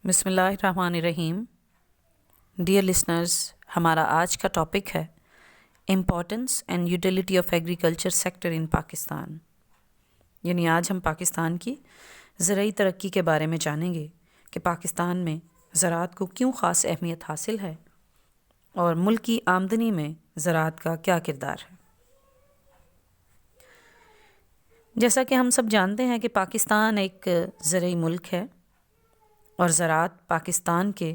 بسم اللہ الرحمن الرحیم۔ ڈیئر لسنرز، ہمارا آج کا ٹاپک ہے importance and utility of agriculture sector in Pakistan, یعنی آج ہم پاکستان کی زرعی ترقی کے بارے میں جانیں گے کہ پاکستان میں زراعت کو کیوں خاص اہمیت حاصل ہے اور ملک کی آمدنی میں زراعت کا کیا کردار ہے۔ جیسا کہ ہم سب جانتے ہیں کہ پاکستان ایک زرعی ملک ہے اور زراعت پاکستان کے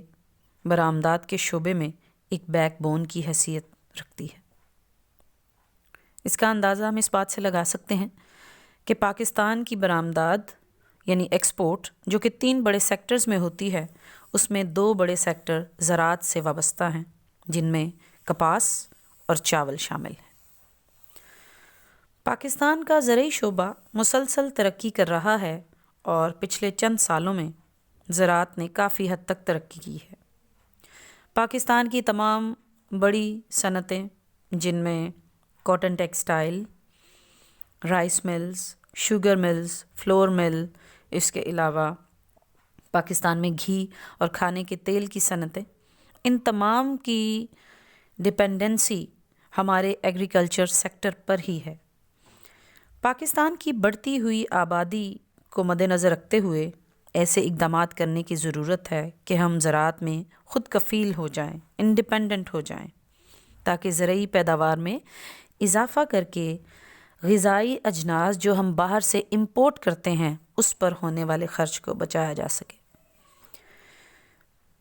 برآمدات کے شعبے میں ایک بیک بون کی حیثیت رکھتی ہے۔ اس کا اندازہ ہم اس بات سے لگا سکتے ہیں کہ پاکستان کی برآمدات یعنی ایکسپورٹ جو کہ 3 بڑے سیکٹرز میں ہوتی ہے، اس میں 2 بڑے سیکٹر زراعت سے وابستہ ہیں، جن میں کپاس اور چاول شامل ہیں۔ پاکستان کا زرعی شعبہ مسلسل ترقی کر رہا ہے اور پچھلے چند سالوں میں زراعت نے کافی حد تک ترقی کی ہے۔ پاکستان کی تمام بڑی صنعتیں جن میں cotton textile, rice mills, sugar mills, flour mill, اس کے علاوہ پاکستان میں گھی اور کھانے کے تیل کی صنعتیں، ان تمام کی ڈپینڈنسی ہمارے ایگریکلچر سیکٹر پر ہی ہے۔ پاکستان کی بڑھتی ہوئی آبادی کو مد نظر رکھتے ہوئے ایسے اقدامات کرنے کی ضرورت ہے کہ ہم زراعت میں خود کفیل ہو جائیں، انڈیپینڈنٹ ہو جائیں، تاکہ زرعی پیداوار میں اضافہ کر کے غذائی اجناس جو ہم باہر سے امپورٹ کرتے ہیں اس پر ہونے والے خرچ کو بچایا جا سکے۔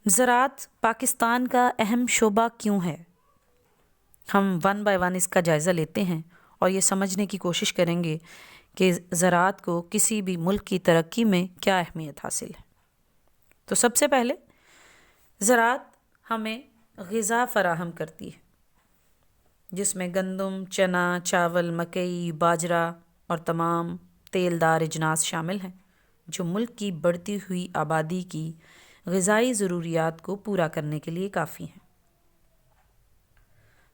زراعت پاکستان کا اہم شعبہ کیوں ہے؟ ہم 1 بائی 1 اس کا جائزہ لیتے ہیں اور یہ سمجھنے کی کوشش کریں گے کہ زراعت کو کسی بھی ملک کی ترقی میں کیا اہمیت حاصل ہے۔ تو سب سے پہلے زراعت ہمیں غذا فراہم کرتی ہے، جس میں گندم، چنا، چاول، مکئی، باجرہ اور تمام تیل دار اجناس شامل ہیں، جو ملک کی بڑھتی ہوئی آبادی کی غذائی ضروریات کو پورا کرنے کے لیے کافی ہیں۔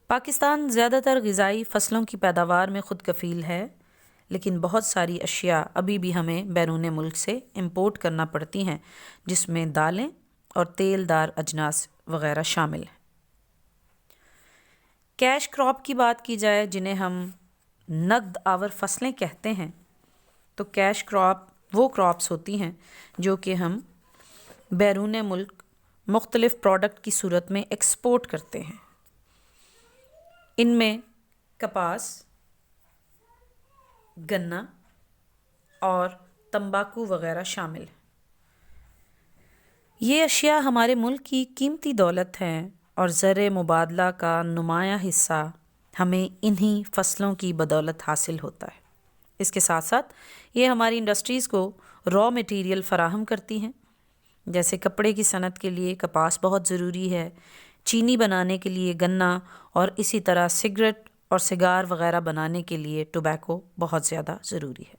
پاکستان زیادہ تر غذائی فصلوں کی پیداوار میں خود کفیل ہے، لیکن بہت ساری اشیاء ابھی بھی ہمیں بیرون ملک سے امپورٹ کرنا پڑتی ہیں، جس میں دالیں اور تیل دار اجناس وغیرہ شامل ہیں۔ کیش کراپ کی بات کی جائے، جنہیں ہم نقد آور فصلیں کہتے ہیں، تو کیش کراپ وہ کراپس ہوتی ہیں جو کہ ہم بیرون ملک مختلف پروڈکٹ کی صورت میں ایکسپورٹ کرتے ہیں۔ ان میں کپاس، گنا اور تمباکو وغیرہ شامل ہیں۔ یہ اشیاء ہمارے ملک کی قیمتی دولت ہیں اور زر مبادلہ کا نمایاں حصہ ہمیں انہی فصلوں کی بدولت حاصل ہوتا ہے۔ اس کے ساتھ ساتھ یہ ہماری انڈسٹریز کو را مٹیریل فراہم کرتی ہیں، جیسے کپڑے کی صنعت کے لیے کپاس بہت ضروری ہے، چینی بنانے کے لیے گنا، اور اسی طرح سگریٹ اور سگار وغیرہ بنانے کے لیے ٹوبیکو بہت زیادہ ضروری ہے۔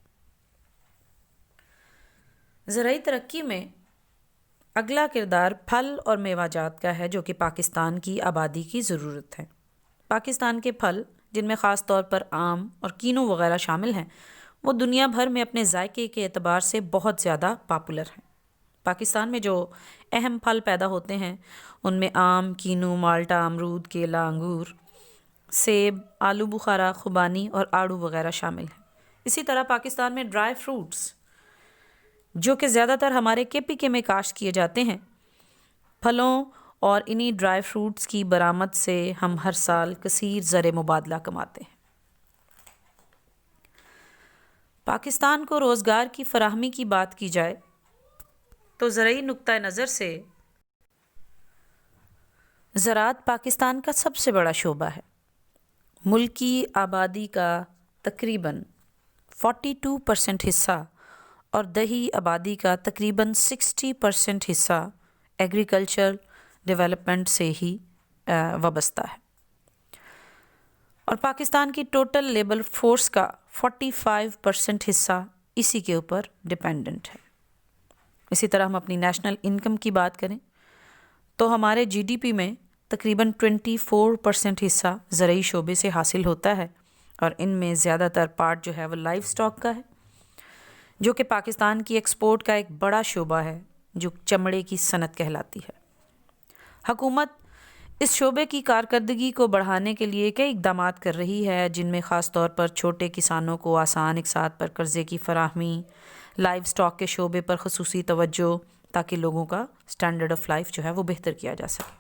زرعی ترقی میں اگلا کردار پھل اور میوہ جات کا ہے، جو کہ پاکستان کی آبادی کی ضرورت ہے۔ پاکستان کے پھل، جن میں خاص طور پر آم اور کینو وغیرہ شامل ہیں، وہ دنیا بھر میں اپنے ذائقے کے اعتبار سے بہت زیادہ پاپولر ہیں۔ پاکستان میں جو اہم پھل پیدا ہوتے ہیں ان میں آم، کینو، مالٹا، امرود، کیلا، انگور، سیب، آلو بخارا، خوبانی اور آڑو وغیرہ شامل ہیں۔ اسی طرح پاکستان میں ڈرائی فروٹس، جو کہ زیادہ تر ہمارے KPK میں کاشت کیے جاتے ہیں، پھلوں اور انہی ڈرائی فروٹس کی برآمد سے ہم ہر سال کثیر زر مبادلہ کماتے ہیں۔ پاکستان کو روزگار کی فراہمی کی بات کی جائے تو زرعی نقطہ نظر سے زراعت پاکستان کا سب سے بڑا شعبہ ہے۔ ملک کی آبادی کا تقریباً 42% حصہ اور دیہی آبادی کا تقریباً 60% حصہ ایگریکلچر ڈیولپمنٹ سے ہی وابستہ ہے، اور پاکستان کی ٹوٹل لیبر فورس کا 45% حصہ اسی کے اوپر ڈپینڈنٹ ہے۔ اسی طرح ہم اپنی نیشنل انکم کی بات کریں تو ہمارے GDP میں تقریباً 24% حصہ زرعی شعبے سے حاصل ہوتا ہے، اور ان میں زیادہ تر پارٹ جو ہے وہ لائف سٹاک کا ہے، جو کہ پاکستان کی ایکسپورٹ کا ایک بڑا شعبہ ہے، جو چمڑے کی صنعت کہلاتی ہے۔ حکومت اس شعبے کی کارکردگی کو بڑھانے کے لیے کئی اقدامات کر رہی ہے، جن میں خاص طور پر چھوٹے کسانوں کو آسان اقساط پر قرضے کی فراہمی، لائیو سٹاک کے شعبے پر خصوصی توجہ تاکہ لوگوں کا سٹینڈرڈ آف لائف جو ہے وہ بہتر کیا جا سکے۔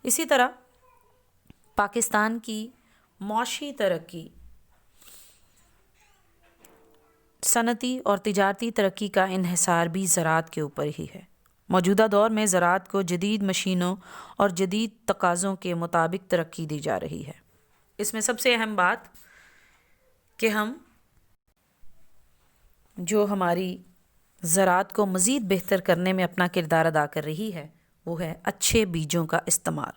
اسی طرح پاکستان کی معاشی ترقی، صنعتی اور تجارتی ترقی کا انحصار بھی زراعت کے اوپر ہی ہے۔ موجودہ دور میں زراعت کو جدید مشینوں اور جدید تقاضوں کے مطابق ترقی دی جا رہی ہے۔ اس میں سب سے اہم بات کہ جو ہماری زراعت کو مزید بہتر کرنے میں اپنا کردار ادا کر رہی ہے وہ ہے اچھے بیجوں کا استعمال۔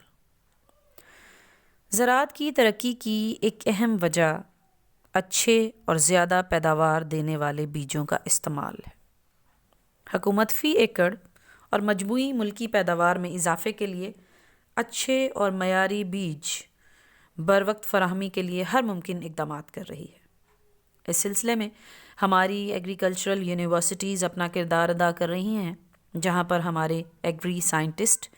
زراعت کی ترقی کی ایک اہم وجہ اچھے اور زیادہ پیداوار دینے والے بیجوں کا استعمال ہے۔ حکومت فی ایکڑ اور مجموعی ملکی پیداوار میں اضافے کے لیے اچھے اور معیاری بیج بروقت فراہمی کے لیے ہر ممکن اقدامات کر رہی ہے۔ اس سلسلے میں ہماری ایگریکلچرل یونیورسٹیز اپنا کردار ادا کر رہی ہیں، جہاں پر ہمارے ایگری سائنٹسٹ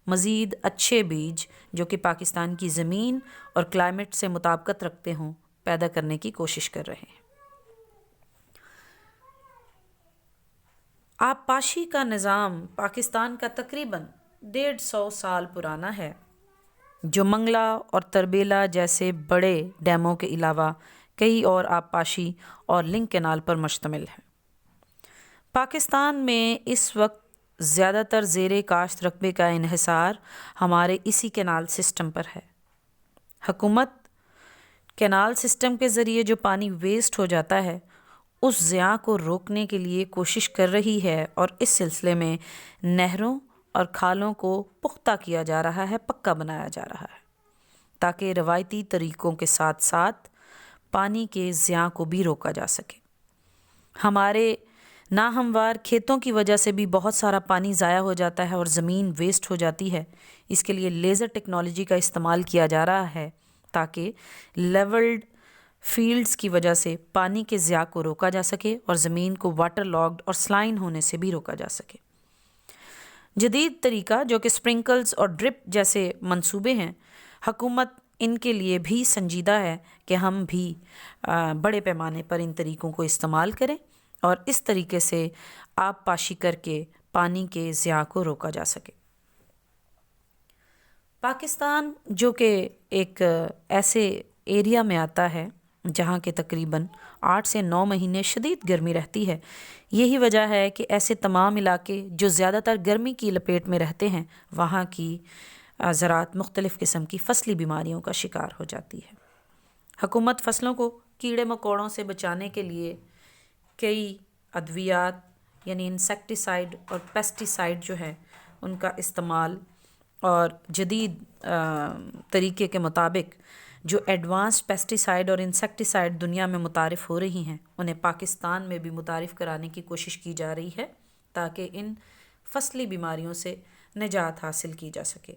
مزید اچھے بیج جو کہ پاکستان کی زمین اور کلائمیٹ سے مطابقت رکھتے ہوں پیدا کرنے کی کوشش کر رہے ہیں۔ آبپاشی کا نظام پاکستان کا تقریباً 150 سال پرانا ہے، جو منگلا اور تربیلا جیسے بڑے ڈیموں کے علاوہ کئی اور آبپاشی اور لنک کینال پر مشتمل ہے۔ پاکستان میں اس وقت زیادہ تر زیر کاشت رقبے کا انحصار ہمارے اسی کینال سسٹم پر ہے۔ حکومت کینال سسٹم کے ذریعے جو پانی ویسٹ ہو جاتا ہے اس ضیاع کو روکنے کے لیے کوشش کر رہی ہے، اور اس سلسلے میں نہروں اور کھالوں کو پختہ کیا جا رہا ہے، پکا بنایا جا رہا ہے، تاکہ روایتی طریقوں کے ساتھ ساتھ پانی کے ضیاع کو بھی روکا جا سکے۔ ہمارے ناہموار کھیتوں کی وجہ سے بھی بہت سارا پانی ضائع ہو جاتا ہے اور زمین ویسٹ ہو جاتی ہے۔ اس کے لیے لیزر ٹیکنالوجی کا استعمال کیا جا رہا ہے تاکہ لیولڈ فیلڈز کی وجہ سے پانی کے ضیاع کو روکا جا سکے اور زمین کو واٹر لاگڈ اور سلائن ہونے سے بھی روکا جا سکے۔ جدید طریقہ جو کہ سپرنکلز اور ڈرپ جیسے منصوبے ہیں، حکومت ان کے لیے بھی سنجیدہ ہے کہ ہم بھی بڑے پیمانے پر ان طریقوں کو استعمال کریں اور اس طریقے سے آب پاشی کر کے پانی کے ضیاع کو روکا جا سکے۔ پاکستان جو کہ ایک ایسے ایریا میں آتا ہے جہاں کے تقریباً 8 سے 9 مہینے شدید گرمی رہتی ہے، یہی وجہ ہے کہ ایسے تمام علاقے جو زیادہ تر گرمی کی لپیٹ میں رہتے ہیں وہاں کی زراعت مختلف قسم کی فصلی بیماریوں کا شکار ہو جاتی ہے۔ حکومت فصلوں کو کیڑے مکوڑوں سے بچانے کے لیے کئی ادویات یعنی انسیکٹیسائیڈ اور پیسٹیسائیڈ جو ہے ان کا استعمال اور جدید طریقے کے مطابق جو ایڈوانس پیسٹیسائیڈ اور انسیکٹیسائیڈ دنیا میں متعارف ہو رہی ہیں انہیں پاکستان میں بھی متعارف کرانے کی کوشش کی جا رہی ہے تاکہ ان فصلی بیماریوں سے نجات حاصل کی جا سکے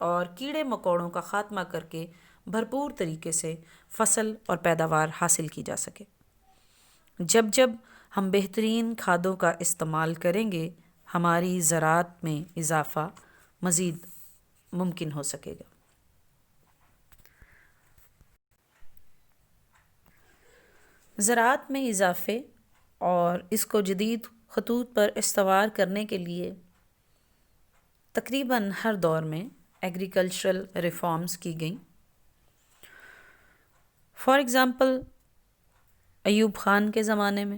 اور کیڑے مکوڑوں کا خاتمہ کر کے بھرپور طریقے سے فصل اور پیداوار حاصل کی جا سکے۔ جب ہم بہترین کھادوں کا استعمال کریں گے ہماری زراعت میں اضافہ مزید ممکن ہو سکے گا۔ زراعت میں اضافے اور اس کو جدید خطوط پر استوار کرنے کے لیے تقریباً ہر دور میں ایگریکلچرل ریفارمز کی گئیں۔ فار ایگزامپل ایوب خان کے زمانے میں،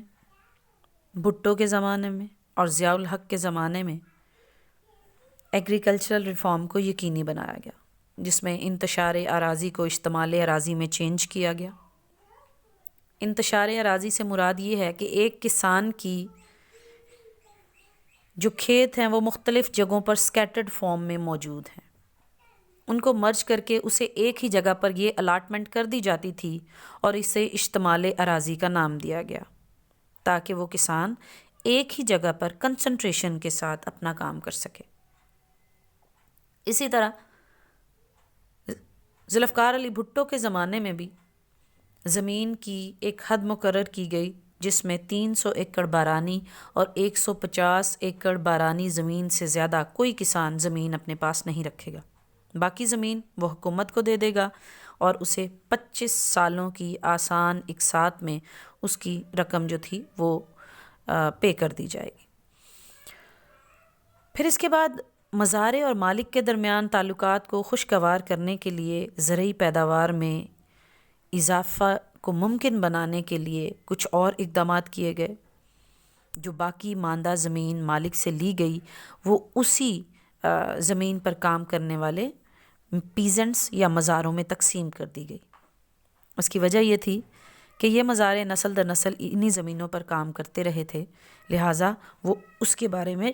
بھٹو کے زمانے میں اور ضیاء الحق کے زمانے میں ایگریکلچرل ریفارم کو یقینی بنایا گیا، جس میں انتشار اراضی کو اشتمال اراضی میں چینج کیا گیا۔ انتشار اراضی سے مراد یہ ہے کہ ایک کسان کی جو کھیت ہیں وہ مختلف جگہوں پر سکیٹرڈ فارم میں موجود ہیں، ان کو مرج کر کے اسے ایک ہی جگہ پر یہ الاٹمنٹ کر دی جاتی تھی اور اسے اشتمال اراضی کا نام دیا گیا تاکہ وہ کسان ایک ہی جگہ پر کنسنٹریشن کے ساتھ اپنا کام کر سکے۔ اسی طرح ذوالفقار علی بھٹو کے زمانے میں بھی زمین کی ایک حد مقرر کی گئی جس میں 300 ایکڑ بارانی اور 150 ایکڑ بارانی زمین سے زیادہ کوئی کسان زمین اپنے پاس نہیں رکھے گا۔ باقی زمین وہ حکومت کو دے دے گا اور اسے 25 سالوں کی آسان اقساط میں اس کی رقم جو تھی وہ پے کر دی جائے گی۔ پھر اس کے بعد مزارع اور مالک کے درمیان تعلقات کو خوشگوار کرنے کے لیے زرعی پیداوار میں اضافہ کو ممکن بنانے کے لیے کچھ اور اقدامات کیے گئے۔ جو باقی ماندہ زمین مالک سے لی گئی وہ اسی زمین پر کام کرنے والے پیزنٹس یا مزاروں میں تقسیم کر دی گئی۔ اس کی وجہ یہ تھی کہ یہ مزارع نسل در نسل انہی زمینوں پر کام کرتے رہے تھے، لہٰذا وہ اس کے بارے میں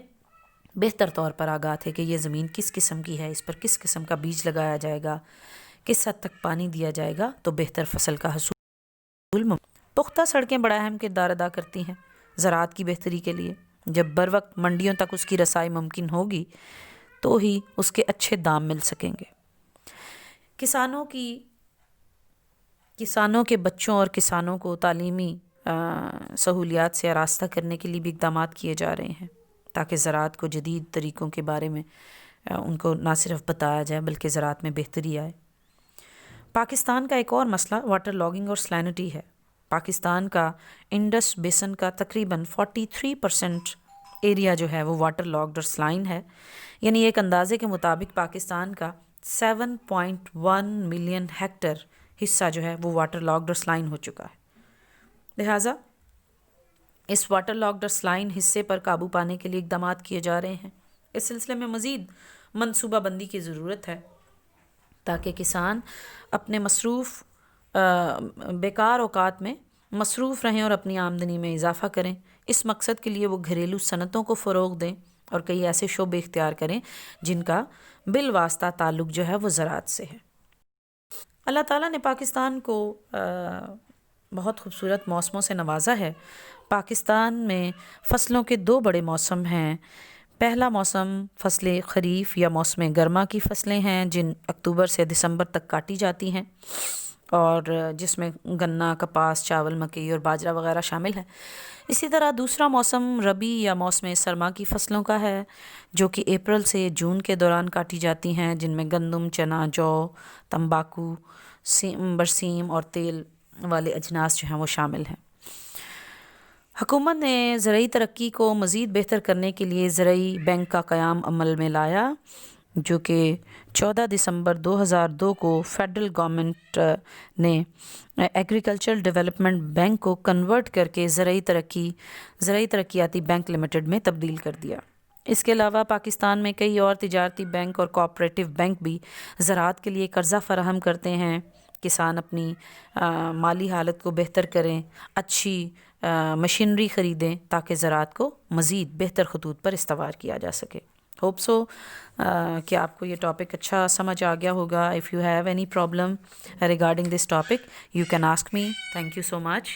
بہتر طور پر آگاہ تھے کہ یہ زمین کس قسم کی ہے، اس پر کس قسم کا بیج لگایا جائے گا، کس حد تک پانی دیا جائے گا تو بہتر فصل کا حصول پختہ سڑکیں بڑا اہم کردار ادا کرتی ہیں زراعت کی بہتری کے لیے۔ جب بروقت منڈیوں تک اس کی رسائی ممکن ہوگی تو ہی اس کے اچھے دام مل سکیں گے۔ کسانوں کے بچوں اور کسانوں کو تعلیمی سہولیات سے آراستہ کرنے کے لیے بھی اقدامات کیے جا رہے ہیں تاکہ زراعت کو جدید طریقوں کے بارے میں ان کو نہ صرف بتایا جائے بلکہ زراعت میں بہتری آئے۔ پاکستان کا ایک اور مسئلہ واٹر لاگنگ اور سلینٹی ہے۔ پاکستان کا انڈس بیسن کا تقریباً 43% ایریا جو ہے وہ واٹر لاگڈ اور سلائن ہے، یعنی ایک اندازے کے مطابق پاکستان کا 7.1 ملین ہیکٹر حصہ جو ہے وہ واٹر لاگڈ اور سلائن ہو چکا ہے۔ لہٰذا اس واٹر لاگڈ اور سلائن حصے پر قابو پانے کے لیے اقدامات کیے جا رہے ہیں۔ اس سلسلے میں مزید منصوبہ بندی کی ضرورت ہے تاکہ کسان اپنے بیکار اوقات میں مصروف رہیں اور اپنی آمدنی میں اضافہ کریں۔ اس مقصد کے لیے وہ گھریلو صنعتوں کو فروغ دیں اور کئی ایسے شعبے اختیار کریں جن کا بالواسطہ تعلق جو ہے وہ زراعت سے ہے۔ اللہ تعالیٰ نے پاکستان کو بہت خوبصورت موسموں سے نوازا ہے۔ پاکستان میں فصلوں کے 2 بڑے موسم ہیں۔ پہلا موسم فصل خریف یا موسم گرما کی فصلیں ہیں جن اکتوبر سے دسمبر تک کاٹی جاتی ہیں اور جس میں گنا، کپاس، چاول، مکئی اور باجرہ وغیرہ شامل ہیں۔ اسی طرح دوسرا موسم ربی یا موسم سرما کی فصلوں کا ہے جو کہ اپریل سے جون کے دوران کاٹی جاتی ہیں، جن میں گندم، چنا، جو، تمباکو، برسیم اور تیل والے اجناس جو ہیں وہ شامل ہیں۔ حکومت نے زرعی ترقی کو مزید بہتر کرنے کے لیے زرعی بینک کا قیام عمل میں لایا جو کہ 14 دسمبر 2002 کو فیڈرل گورنمنٹ نے ایگریکلچرل ڈیولپمنٹ بینک کو کنورٹ کر کے زرعی ترقیاتی بینک لمیٹڈ میں تبدیل کر دیا۔ اس کے علاوہ پاکستان میں کئی اور تجارتی بینک اور کوآپریٹو بینک بھی زراعت کے لیے قرضہ فراہم کرتے ہیں۔ کسان اپنی مالی حالت کو بہتر کریں، اچھی مشینری خریدیں تاکہ زراعت کو مزید بہتر خطوط پر استوار کیا جا سکے۔ ہوپ سو کہ آپ کو یہ ٹاپک اچھا سمجھ آ گیا ہوگا۔ If you have any problem regarding this topic you can ask me. Thank you so much.